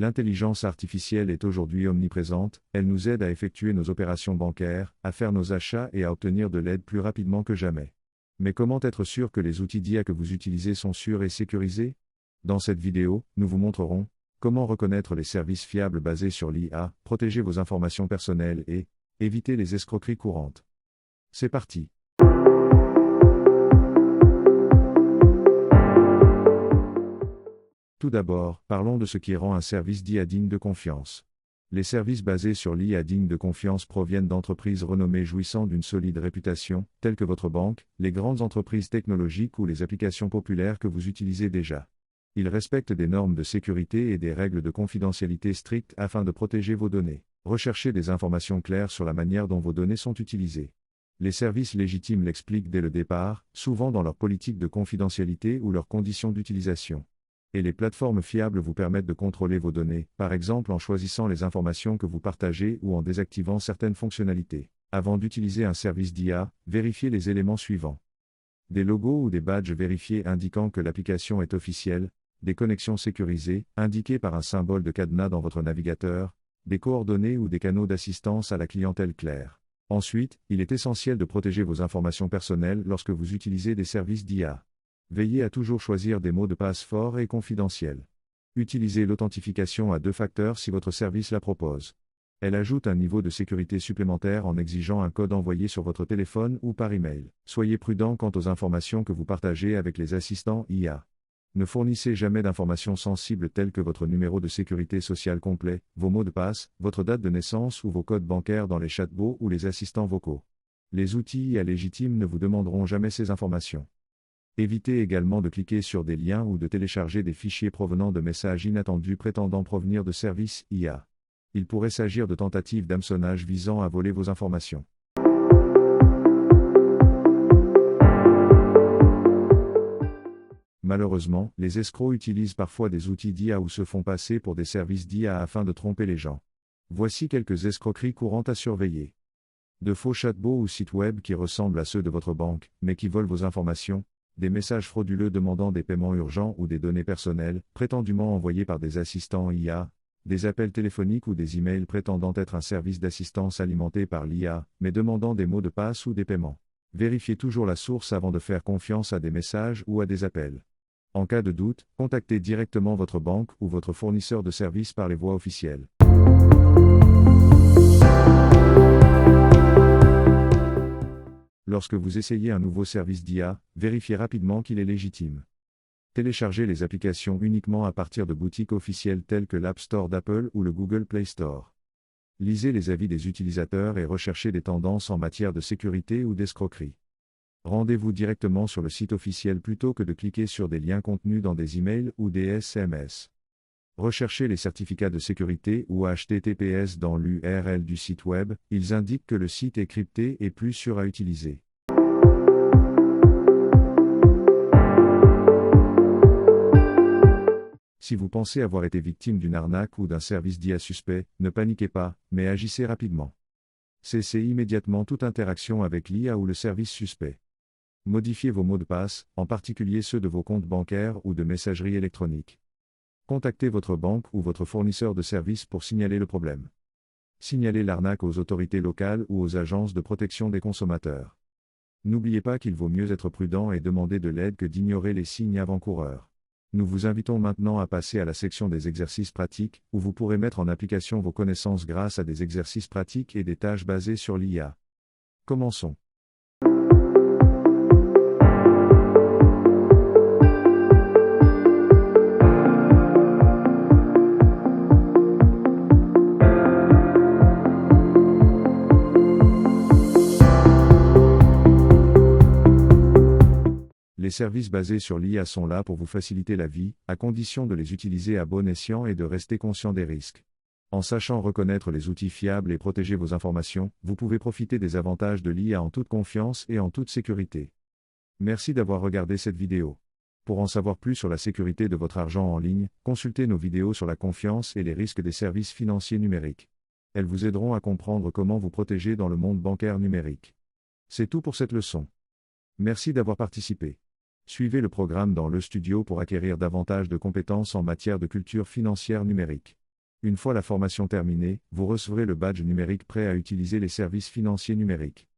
L'intelligence artificielle est aujourd'hui omniprésente, elle nous aide à effectuer nos opérations bancaires, à faire nos achats et à obtenir de l'aide plus rapidement que jamais. Mais comment être sûr que les outils d'IA que vous utilisez sont sûrs et sécurisés? Dans cette vidéo, nous vous montrerons comment reconnaître les services fiables basés sur l'IA, protéger vos informations personnelles et éviter les escroqueries courantes. C'est parti. Tout d'abord, parlons de ce qui rend un service d'IA digne de confiance. Les services basés sur l'IA digne de confiance proviennent d'entreprises renommées jouissant d'une solide réputation, telles que votre banque, les grandes entreprises technologiques ou les applications populaires que vous utilisez déjà. Ils respectent des normes de sécurité et des règles de confidentialité strictes afin de protéger vos données. Recherchez des informations claires sur la manière dont vos données sont utilisées. Les services légitimes l'expliquent dès le départ, souvent dans leur politique de confidentialité ou leurs conditions d'utilisation. Et les plateformes fiables vous permettent de contrôler vos données, par exemple en choisissant les informations que vous partagez ou en désactivant certaines fonctionnalités. Avant d'utiliser un service d'IA, vérifiez les éléments suivants. Des logos ou des badges vérifiés indiquant que l'application est officielle, des connexions sécurisées, indiquées par un symbole de cadenas dans votre navigateur, des coordonnées ou des canaux d'assistance à la clientèle clairs. Ensuite, il est essentiel de protéger vos informations personnelles lorsque vous utilisez des services d'IA. Veillez à toujours choisir des mots de passe forts et confidentiels. Utilisez l'authentification à 2 facteurs si votre service la propose. Elle ajoute un niveau de sécurité supplémentaire en exigeant un code envoyé sur votre téléphone ou par email. Soyez prudent quant aux informations que vous partagez avec les assistants IA. Ne fournissez jamais d'informations sensibles telles que votre numéro de sécurité sociale complet, vos mots de passe, votre date de naissance ou vos codes bancaires dans les chatbots ou les assistants vocaux. Les outils IA légitimes ne vous demanderont jamais ces informations. Évitez également de cliquer sur des liens ou de télécharger des fichiers provenant de messages inattendus prétendant provenir de services IA. Il pourrait s'agir de tentatives d'hameçonnage visant à voler vos informations. Malheureusement, les escrocs utilisent parfois des outils d'IA ou se font passer pour des services d'IA afin de tromper les gens. Voici quelques escroqueries courantes à surveiller. De faux chatbots ou sites web qui ressemblent à ceux de votre banque, mais qui volent vos informations. Des messages frauduleux demandant des paiements urgents ou des données personnelles, prétendument envoyés par des assistants IA, des appels téléphoniques ou des emails prétendant être un service d'assistance alimenté par l'IA, mais demandant des mots de passe ou des paiements. Vérifiez toujours la source avant de faire confiance à des messages ou à des appels. En cas de doute, contactez directement votre banque ou votre fournisseur de services par les voies officielles. Lorsque vous essayez un nouveau service d'IA, vérifiez rapidement qu'il est légitime. Téléchargez les applications uniquement à partir de boutiques officielles telles que l'App Store d'Apple ou le Google Play Store. Lisez les avis des utilisateurs et recherchez des tendances en matière de sécurité ou d'escroquerie. Rendez-vous directement sur le site officiel plutôt que de cliquer sur des liens contenus dans des emails ou des SMS. Recherchez les certificats de sécurité ou HTTPS dans l'URL du site web, ils indiquent que le site est crypté et plus sûr à utiliser. Si vous pensez avoir été victime d'une arnaque ou d'un service d'IA suspect, ne paniquez pas, mais agissez rapidement. Cessez immédiatement toute interaction avec l'IA ou le service suspect. Modifiez vos mots de passe, en particulier ceux de vos comptes bancaires ou de messagerie électronique. Contactez votre banque ou votre fournisseur de services pour signaler le problème. Signalez l'arnaque aux autorités locales ou aux agences de protection des consommateurs. N'oubliez pas qu'il vaut mieux être prudent et demander de l'aide que d'ignorer les signes avant-coureurs. Nous vous invitons maintenant à passer à la section des exercices pratiques, où vous pourrez mettre en application vos connaissances grâce à des exercices pratiques et des tâches basées sur l'IA. Commençons. Les services basés sur l'IA sont là pour vous faciliter la vie, à condition de les utiliser à bon escient et de rester conscient des risques. En sachant reconnaître les outils fiables et protéger vos informations, vous pouvez profiter des avantages de l'IA en toute confiance et en toute sécurité. Merci d'avoir regardé cette vidéo. Pour en savoir plus sur la sécurité de votre argent en ligne, consultez nos vidéos sur la confiance et les risques des services financiers numériques. Elles vous aideront à comprendre comment vous protéger dans le monde bancaire numérique. C'est tout pour cette leçon. Merci d'avoir participé. Suivez le programme dans le studio pour acquérir davantage de compétences en matière de culture financière numérique. Une fois la formation terminée, vous recevrez le badge numérique prêt à utiliser les services financiers numériques.